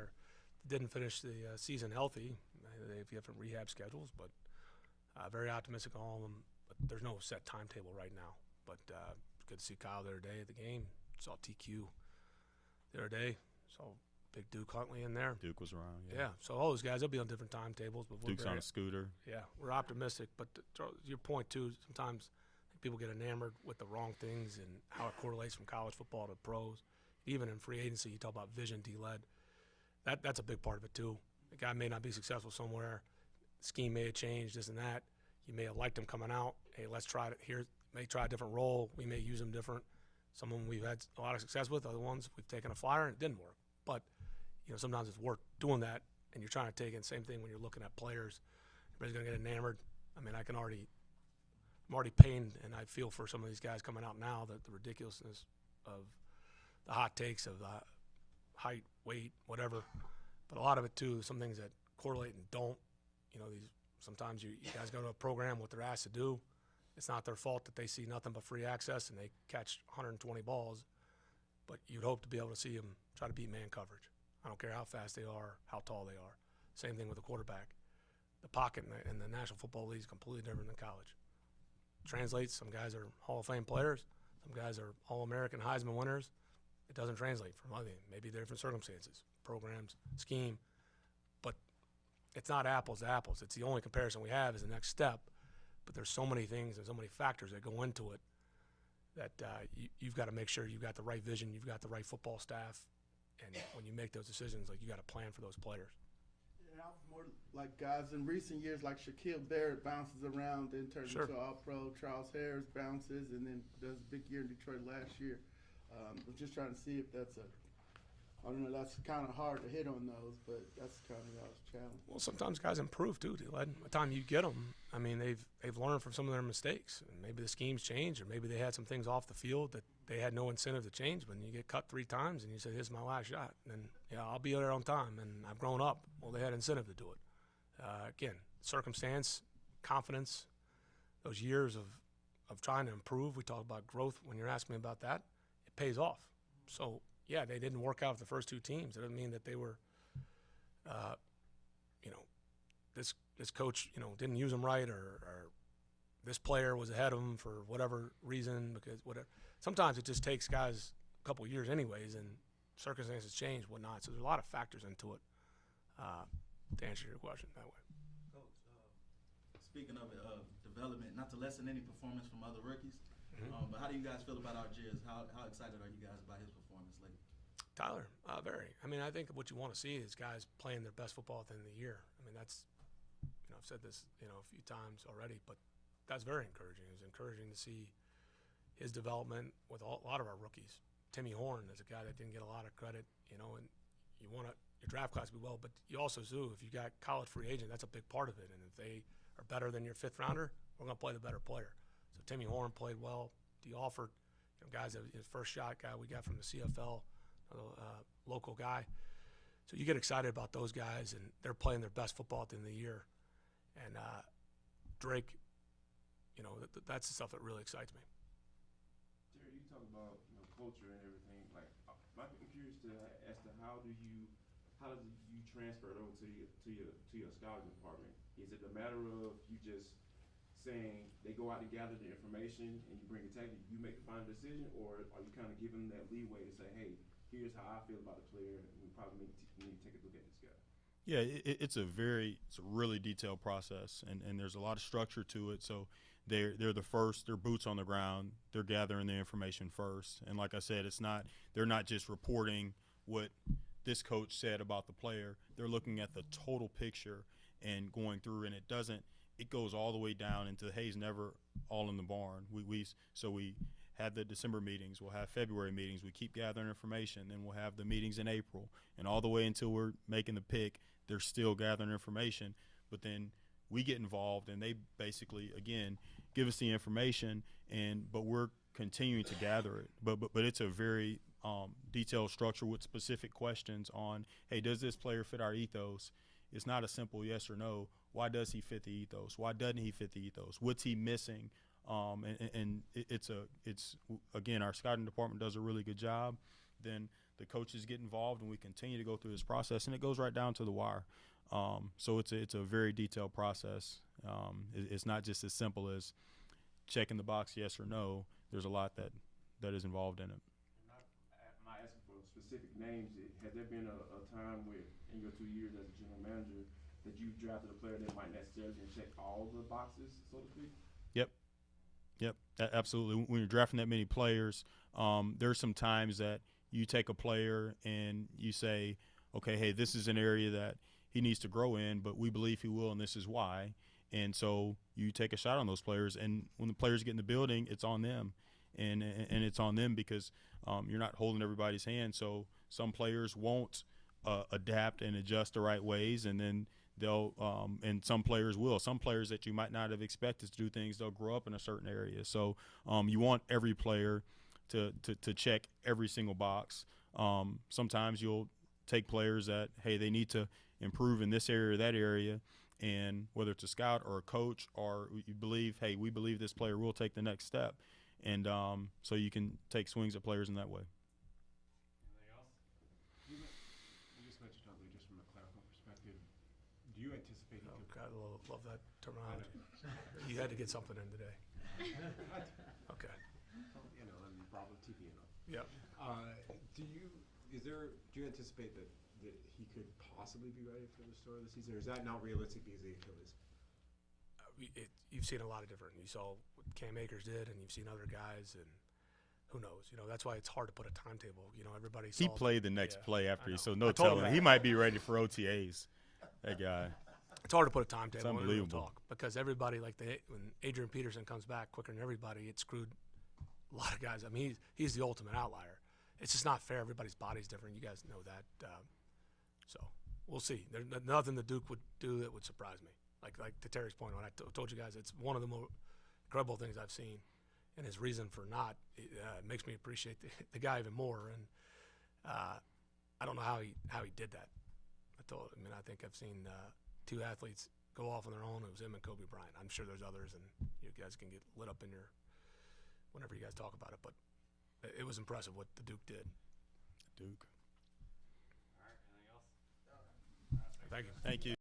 didn't finish the season healthy, they have different rehab schedules, but very optimistic on all of them. But there's no set timetable right now. But good to see Kyle the other day at the game. Saw TQ the other day. Saw big Duke Huntley in there. Duke was around. Yeah. So all those guys, they'll be on different timetables. But Duke's on a scooter. Yeah, we're optimistic. But your point too, sometimes people get enamored with the wrong things and how it correlates from college football to pros. Even in free agency, you talk about vision D-led. That's a big part of it too. The guy may not be successful somewhere. The scheme may have changed, this and that. You may have liked him coming out. Hey, let's try it here. May try a different role. We may use him different. Some of them we've had a lot of success with. Other ones we've taken a flyer and it didn't work. But sometimes it's worth doing that. And you're trying to take in the same thing when you're looking at players. Everybody's gonna get enamored. I mean, I'm already pained, and I feel for some of these guys coming out now that the ridiculousness of the hot takes of height, weight, whatever. But a lot of it too, some things that correlate and don't. Sometimes you guys go to a program, what they're asked to do. It's not their fault that they see nothing but free access and they catch 120 balls. But you'd hope to be able to see them try to beat man coverage. I don't care how fast they are, how tall they are. Same thing with the quarterback. The pocket in the National Football League is completely different than college. Translates. Some guys are Hall of Fame players. Some guys are All-American Heisman winners. It doesn't translate from other. Maybe they're different circumstances, programs, scheme. But it's not apples to apples. It's the only comparison we have is the next step. But there's so many things and so many factors that go into it that you've got to make sure you've got the right vision, you've got the right football staff, and when you make those decisions, you got to plan for those players. Yeah, I was more like guys in recent years, like Shaquille Barrett bounces around, then turns into an All-Pro. Charles Harris bounces, and then does a big year in Detroit last year. I'm just trying to see if that's I don't know, that's kind of hard to hit on those, but that's kind of y'all's challenge. Well, sometimes guys improve too, dude. By the time you get them, I mean, they've learned from some of their mistakes. And maybe the schemes changed, or maybe they had some things off the field that they had no incentive to change. But you get cut 3 times, and you say, "Here's my last shot," and I'll be there on time, and I've grown up. Well, they had incentive to do it. Again, circumstance, confidence, those years of trying to improve. We talk about growth when you're asking me about that. It pays off. So. Yeah, they didn't work out with the first 2 teams. That doesn't mean that they were, this coach, didn't use them right, or this player was ahead of them for whatever reason. Because whatever. Sometimes it just takes guys a couple of years, anyways, and circumstances change, whatnot. So there's a lot of factors into it. To answer your question that way. Coach, speaking of development, not to lessen any performance from other rookies. But how do you guys feel about Argiers? How excited are you guys about his performance lately? Tyler, very. I mean, I think what you want to see is guys playing their best football at the end of the year. I mean, that's, I've said this, a few times already, but that's very encouraging. It was encouraging to see his development with a lot of our rookies. Timmy Horn is a guy that didn't get a lot of credit, and you want your draft class to be well, but you also do, if you got college free agent, that's a big part of it. And if they are better than your 5th rounder, we're going to play the better player. So Timmy Horn played well. D. Alford, guys, his first shot guy we got from the CFL, local guy. So you get excited about those guys, and they're playing their best football at the end of the year. And Drake, that's the stuff that really excites me. Jerry, you talk about culture and everything. Like, I'm curious as to how do you how does you transfer it over to your scouting department? Is it a matter of you just saying they go out to gather the information and you bring it back, you make the final decision, or are you kind of giving them that leeway to say, hey, here's how I feel about the player, and we probably need to take a look at this guy? Yeah, it's a really detailed process, and there's a lot of structure to it. So they're the first, they're boots on the ground, they're gathering the information first. And like I said, they're not just reporting what this coach said about the player. They're looking at the total picture and going through, and it goes all the way down into, hey, it's never all in the barn. So we have the December meetings, we'll have February meetings, we keep gathering information, then we'll have the meetings in April, and all the way until we're making the pick, they're still gathering information. But then we get involved, and they basically, again, give us the information, but we're continuing to gather it. But it's a very detailed structure with specific questions on, hey, does this player fit our ethos? It's not a simple yes or no. Why does he fit the ethos? Why doesn't he fit the ethos? What's he missing? It's again, our scouting department does a really good job. Then the coaches get involved, and we continue to go through this process, and it goes right down to the wire. So it's a very detailed process. It's not just as simple as checking the box yes or no. There's a lot that is involved in it. I'm not asking for specific names. Has there been a time where, in your 2 years as a general manager, that you drafted a player that might necessarily check all the boxes, so to speak? Yep, absolutely. When you're drafting that many players, there's some times that you take a player and you say, okay, hey, this is an area that he needs to grow in, but we believe he will, and this is why. And so you take a shot on those players, and when the players get in the building, it's on them. And it's on them because you're not holding everybody's hand. So some players won't adapt and adjust the right ways, and then they'll and some players will. Some players that you might not have expected to do things, they'll grow up in a certain area. So you want every player to check every single box. Sometimes you'll take players that, hey, they need to improve in this area or that area, and whether it's a scout or a coach, or you believe, hey, we believe this player will take the next step. And so you can take swings at players in that way. Anything else? You just mentioned something just from a clerical perspective. Do you anticipate he could? God, love that terminology. You had to get something in today. Okay. You know, and Bravo TV and all. Yep. Do you anticipate that he could possibly be ready for the start of the season, or is that not realistic because of the Achilles? You've seen a lot of different. You saw what Cam Akers did, and you've seen other guys, and who knows? You know, that's why it's hard to put a timetable. You know, everybody. He played the next play after you, so no I told him telling. He might be ready for OTAs. That guy. It's hard to put a timetable. It's unbelievable. Talk because everybody, like when Adrian Peterson comes back quicker than everybody, it screwed a lot of guys. I mean, he's the ultimate outlier. It's just not fair. Everybody's body's different. You guys know that. So we'll see. There's nothing the Duke would do that would surprise me. Like to Terry's point, when I told you guys, it's one of the more incredible things I've seen, and his reason for not makes me appreciate the guy even more. And I don't know how he did that. I think I've seen two athletes go off on their own. It was him and Kobe Bryant. I'm sure there's others, and you guys can get lit up in your whenever you guys talk about it. But it was impressive what the Duke did. Duke. All right. Anything else? Thank you. Thank you.